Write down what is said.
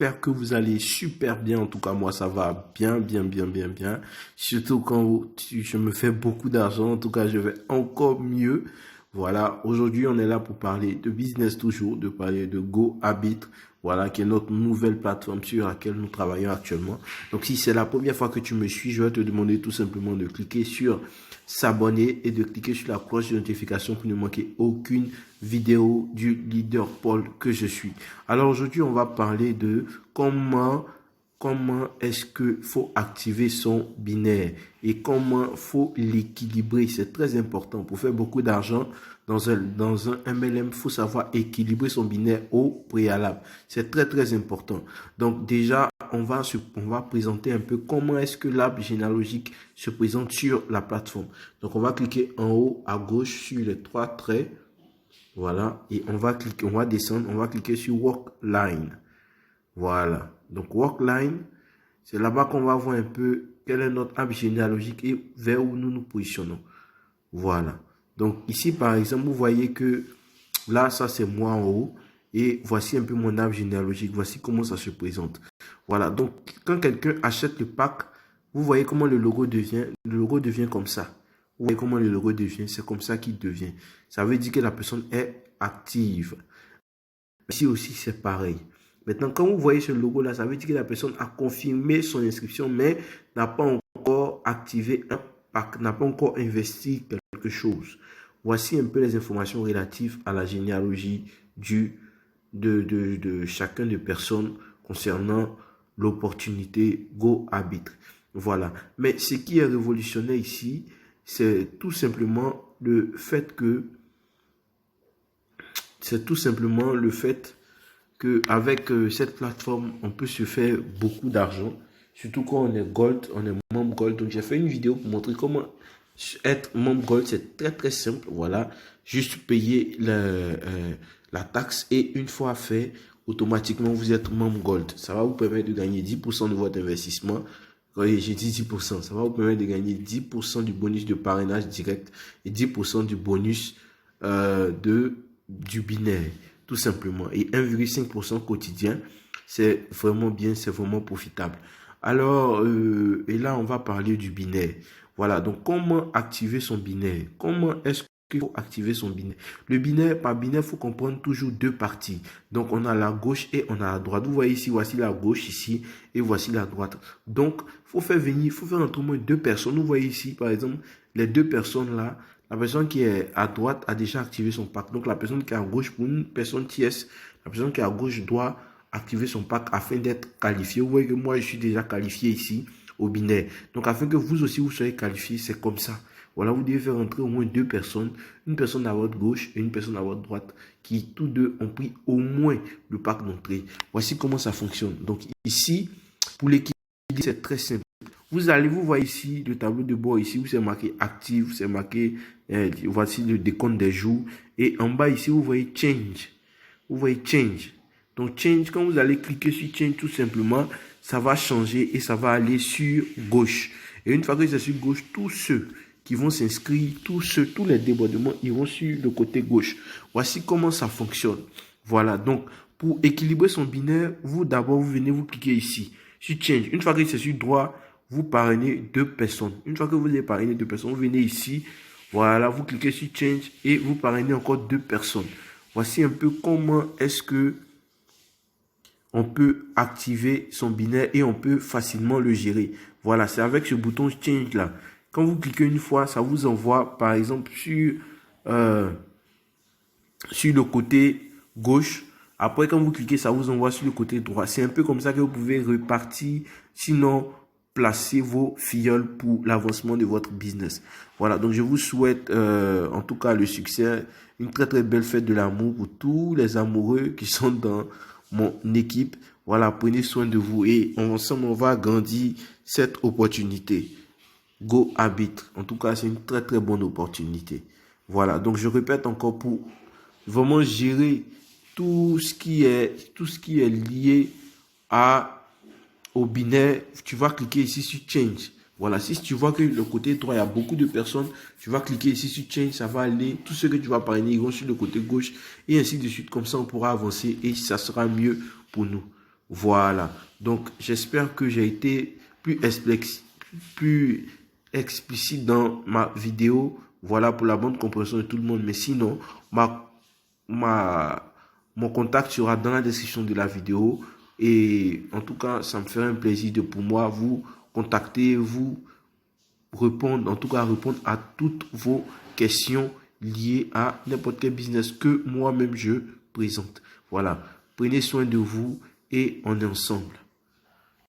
J'espère que vous allez super bien. En tout cas, moi, ça va bien, bien, bien, bien, bien. Surtout quand je me fais beaucoup d'argent. En tout cas, je vais encore mieux. Voilà. Aujourd'hui, on est là pour parler de business toujours, de parler de GoHabit. Voilà, qui est notre nouvelle plateforme sur laquelle nous travaillons actuellement. Donc, si c'est la première fois que tu me suis, je vais te demander tout simplement de cliquer sur s'abonner et de cliquer sur la cloche de notification pour ne manquer aucune vidéo du leader Paul que je suis. Alors aujourd'hui, on va parler de comment est-ce que faut activer son binaire et comment faut l'équilibrer. C'est très important. Pour faire beaucoup d'argent dans un MLM, faut savoir équilibrer son binaire au préalable. C'est très très important. Donc déjà, on va présenter un peu comment est-ce que l'arbre généalogique se présente sur la plateforme. Donc on va cliquer en haut à gauche sur les trois traits. Voilà, et on va descendre, on va cliquer sur Workline. Voilà, donc Workline, c'est là-bas qu'on va voir un peu quel est notre arbre généalogique et vers où nous nous positionnons. Voilà, donc ici par exemple, vous voyez que là, ça c'est moi en haut, et voici un peu mon arbre généalogique, voici comment ça se présente. Voilà, donc quand quelqu'un achète le pack, vous voyez comment le logo devient comme ça. Vous voyez comment le logo devient, c'est comme ça qu'il devient. Ça veut dire que la personne est active. Ici aussi, c'est pareil. Maintenant, quand vous voyez ce logo-là, ça veut dire que la personne a confirmé son inscription, mais n'a pas encore activé un pack, n'a pas encore investi quelque chose. Voici un peu les informations relatives à la généalogie de chacun des personnes concernant l'opportunité GoHabit. Voilà. Mais ce qui est révolutionnaire ici, c'est tout simplement le fait que qu'avec cette plateforme, on peut se faire beaucoup d'argent. Surtout quand on est Gold, on est membre Gold. Donc j'ai fait une vidéo pour montrer comment être membre Gold. C'est très très simple. Voilà. Juste payer la taxe et une fois fait, automatiquement vous êtes membre Gold. Ça va vous permettre de gagner 10% de votre investissement. Oui, j'ai dit 10%. Ça va vous permettre de gagner 10% du bonus de parrainage direct et 10% du bonus du binaire, tout simplement. Et 1,5% quotidien, c'est vraiment bien, c'est vraiment profitable. Alors, et là, on va parler du binaire. Voilà, donc comment activer son binaire? Comment est-ce qu'il faut activer son binaire? Le binaire, par binaire, il faut comprendre toujours deux parties. Donc, on a la gauche et on a la droite. Vous voyez ici, voici la gauche ici et voici la droite. Donc, il faut faire entrer au moins deux personnes. Vous voyez ici, par exemple, les deux personnes là. La personne qui est à droite a déjà activé son pack. Donc, la personne qui est à gauche, pour une personne tierce, la personne qui est à gauche doit activer son pack afin d'être qualifié. Vous voyez que moi, je suis déjà qualifié ici au binaire. Donc, afin que vous aussi, vous soyez qualifié, c'est comme ça. Voilà, vous devez faire entrer au moins deux personnes, une personne à votre gauche et une personne à votre droite, qui tous deux ont pris au moins le pack d'entrée. Voici comment ça fonctionne. Donc, ici, pour l'équilibre, c'est très simple. Vous voyez ici le tableau de bord ici où c'est marqué actif, c'est marqué, voici le décompte des jours. Et en bas ici, vous voyez change. Vous voyez change. Donc change, quand vous allez cliquer sur change, tout simplement, ça va changer et ça va aller sur gauche. Et une fois que c'est sur gauche, tous ceux qui vont s'inscrire, tous les débordements, ils vont sur le côté gauche. Voici comment ça fonctionne. Voilà, donc pour équilibrer son binaire, vous d'abord, vous venez, vous cliquez ici sur change. Une fois que c'est sur droit, vous parrainez deux personnes. Une fois que vous avez parrainé deux personnes, vous venez ici, voilà, vous cliquez sur change et vous parrainez encore deux personnes. Voici un peu comment est-ce que on peut activer son binaire et on peut facilement le gérer. Voilà, c'est avec ce bouton change là. Quand vous cliquez une fois, ça vous envoie par exemple sur le côté gauche. Après, quand vous cliquez, ça vous envoie sur le côté droit. C'est un peu comme ça que vous pouvez repartir, sinon placer vos filleuls pour l'avancement de votre business. Voilà, donc je vous souhaite en tout cas le succès, une très très belle fête de l'amour pour tous les amoureux qui sont dans mon équipe. Voilà, prenez soin de vous et ensemble on va grandir cette opportunité. GoHabit, en tout cas c'est une très très bonne opportunité. Voilà, donc je répète encore pour vraiment gérer tout ce qui est lié au binaire, tu vas cliquer ici sur Change. Voilà, si tu vois que le côté droit, il y a beaucoup de personnes, tu vas cliquer ici sur Change, ça va aller, tout ce que tu vas parrainer, ils vont sur le côté gauche, et ainsi de suite. Comme ça, on pourra avancer et ça sera mieux pour nous. Voilà. Donc, j'espère que j'ai été plus explicite dans ma vidéo. Voilà, pour la bonne compréhension de tout le monde. Mais sinon, mon contact sera dans la description de la vidéo. Et en tout cas, ça me ferait un plaisir de pour moi vous contacter, vous répondre, en tout cas répondre à toutes vos questions liées à n'importe quel business que moi-même je présente. Voilà. Prenez soin de vous et on est ensemble.